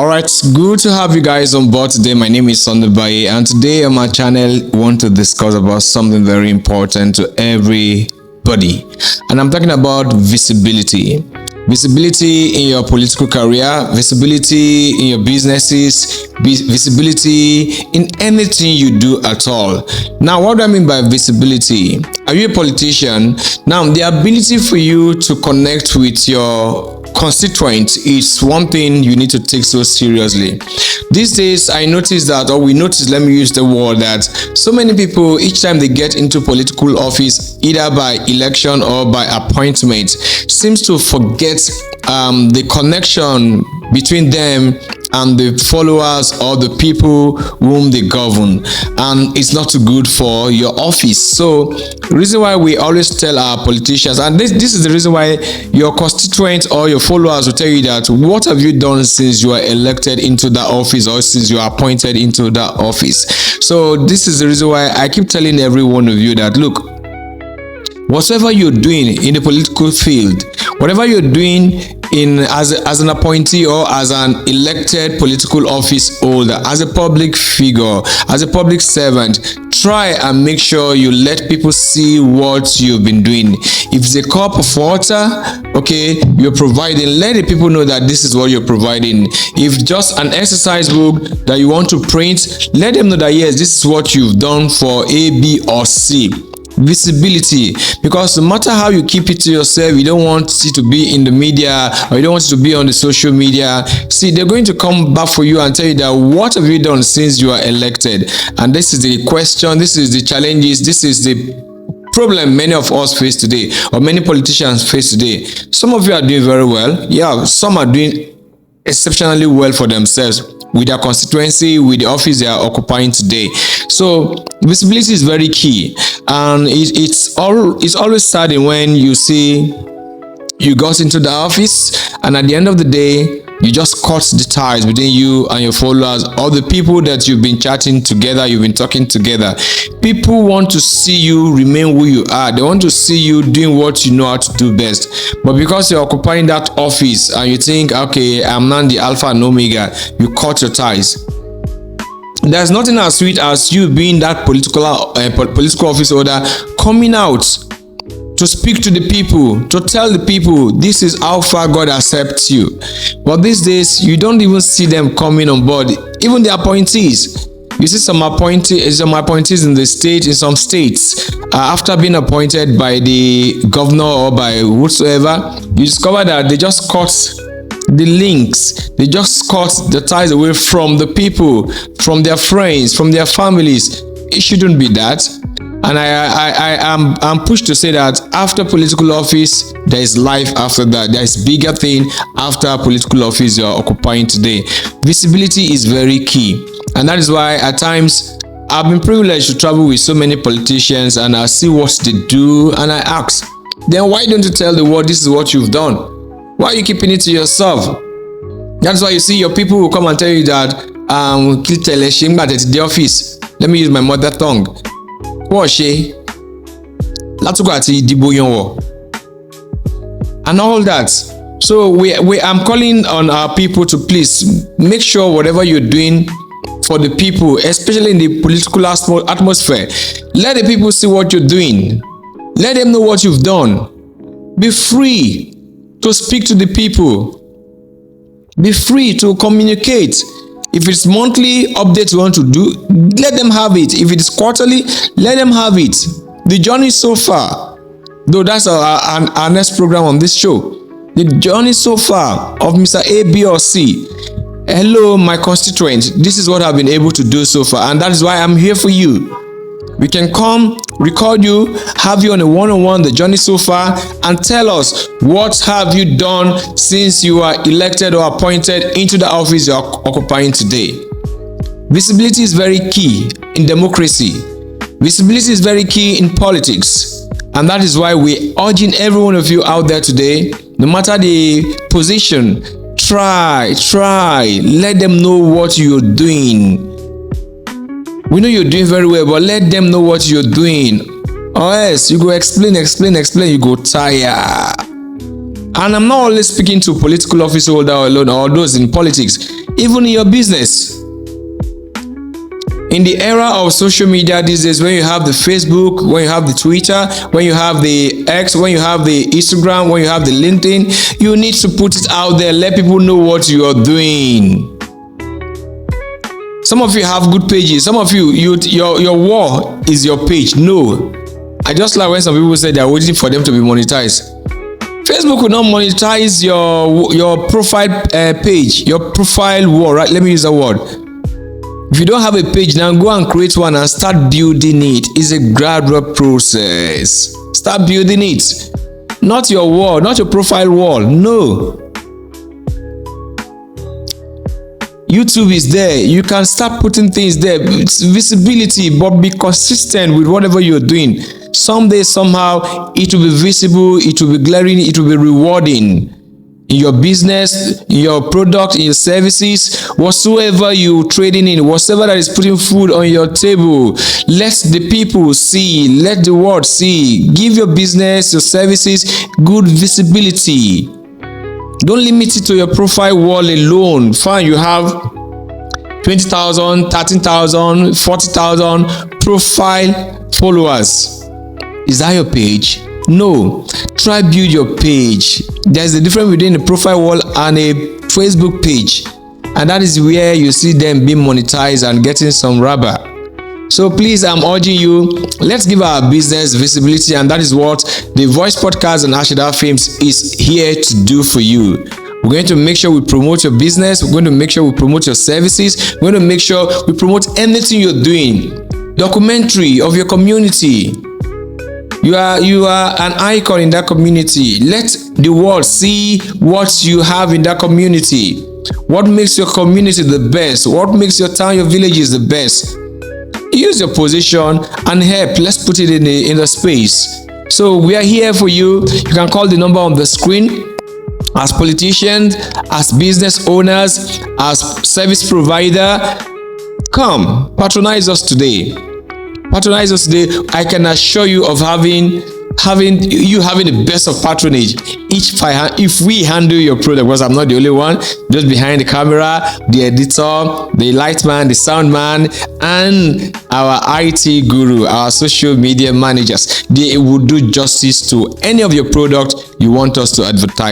All right, good to have you guys on board today. My name is Sunday Baye, and today on my channel, we want to discuss about something very important to everybody, and I'm talking about visibility. Visibility in your political career, visibility in your businesses, visibility in anything you do at all. Now, what do I mean by visibility? Are you a politician? Now, the ability for you to connect with your constituent is one thing you need to take so seriously. These days, I noticed that, or we noticed, let me use the word, that so many people, each time they get into political office, either by election or by appointment, seems to forget the connection between them and the followers or the people whom they govern, and it's not too good for your office. So the reason why we always tell our politicians, and this is the reason why your constituents or your followers will tell you that, what have you done since you are elected into that office or since you are appointed into that office? So this is the reason why I keep telling every one of you that, look, whatever you're doing in the political field, whatever you're doing as an appointee or as an elected political office holder, as a public figure, as a public servant, try and make sure you let people see what you've been doing. If it's a cup of water, okay, you're providing, let the people know that this is what you're providing. If just an exercise book that you want to print, let them know that yes, this is what you've done for A, B, or C. Visibility, because no matter how you keep it to yourself, you don't want it to be in the media, or you don't want it to be on the social media. See, they're going to come back for you and tell you that, what have you done since you are elected? And this is the question, this is the challenges, this is the problem many of us face today, or many politicians face today. Some of you are doing very well. Yeah, some are doing exceptionally well for themselves with their constituency, with the office they are occupying today. So visibility is very key, and it's always sad when you see you got into the office and at the end of the day you just cut the ties between you and your followers or the people that you've been chatting together, you've been talking together. People want to see you remain who you are. They want to see you doing what you know how to do best. But because you're occupying that office and you think, okay, I'm not the alpha and omega, you cut your ties. There's nothing as sweet as you being that political office holder, coming out to speak to the people, to tell the people this is how far God accepts you. But these days, you don't even see them coming on board. Even the appointees, you see some appointees in the state, in some states, after being appointed by the governor or by whosoever, you discover that they just cut the links, they just cut the ties away from the people, from their friends, from their families. It shouldn't be that. And I'm pushed to say that after political office, there is life after that. There is bigger thing after political office you're occupying today. Visibility is very key. And that is why at times I've been privileged to travel with so many politicians, and I see what they do and I ask, then why don't you tell the world this is what you've done? Why are you keeping it to yourself? That's why you see your people will come and tell you that the office. Let me use my mother tongue. And all that. So I'm calling on our people to please make sure whatever you're doing for the people, especially in the political atmosphere, let the people see what you're doing. Let them know what you've done. Be free to speak to the people. Be free to communicate. If it's monthly updates you want to do, let them have it. If it's quarterly, let them have it. The journey so far, though that's our next program on this show, the journey so far of Mr. A, B, or C. Hello, my constituent. This is what I've been able to do so far, and that is why I'm here for you. We can come, record you, have you on a one-on-one, the journey so far, and tell us what have you done since you are elected or appointed into the office you are occupying today. Visibility is very key in democracy. Visibility is very key in politics. And that is why we're urging every one of you out there today, no matter the position, try, let them know what you're doing. We know you're doing very well, but let them know what you're doing. Or else you go explain, you go tire. And I'm not only speaking to political office holder alone or those in politics, even in your business. In the era of social media these days, when you have the Facebook, when you have the Twitter, when you have the X, when you have the Instagram, when you have the LinkedIn, you need to put it out there, let people know what you are doing. Some of you have good pages. Some of your wall is your page. No. I just like when some people say they are waiting for them to be monetized. Facebook will not monetize your profile page, your profile wall, right? Let me use that word. If you don't have a page now, go and create one and start building it. It's a gradual process. Start building it. Not your wall, not your profile wall. No. YouTube is there. You can start putting things there. It's visibility, but be consistent with whatever you're doing. Someday, somehow, it will be visible, it will be glaring, it will be rewarding. In your business, in your product, in your services, whatsoever you're trading in, whatsoever that is putting food on your table, let the people see, let the world see. Give your business, your services good visibility. Don't limit it to your profile wall alone. Fine, you have 20,000, 13,000, 40,000 profile followers. Is that your page? No. Try build your page. There's a difference between a profile wall and a Facebook page, and that is where you see them being monetized and getting some rubber. So please, I'm urging you, let's give our business visibility, and that is what the Voice Podcast and Ashida Films is here to do for you. We're going to make sure we promote your business. We're going to make sure we promote your services. We're going to make sure we promote anything you're doing. Documentary of your community. You are an icon in that community. Let the world see what you have in that community. What makes your community the best? What makes your town, your villages the best? Use your position and help. Let's put it in the space. So we are here for you. You can call the number on the screen. As politicians, as business owners, as service provider, come patronize us today. Patronize us today. I can assure you of having the best of patronage if we handle your product, because I'm not the only one. Just behind the camera, the editor, the light man, the sound man, and our IT guru, our social media managers. They will do justice to any of your product you want us to advertise.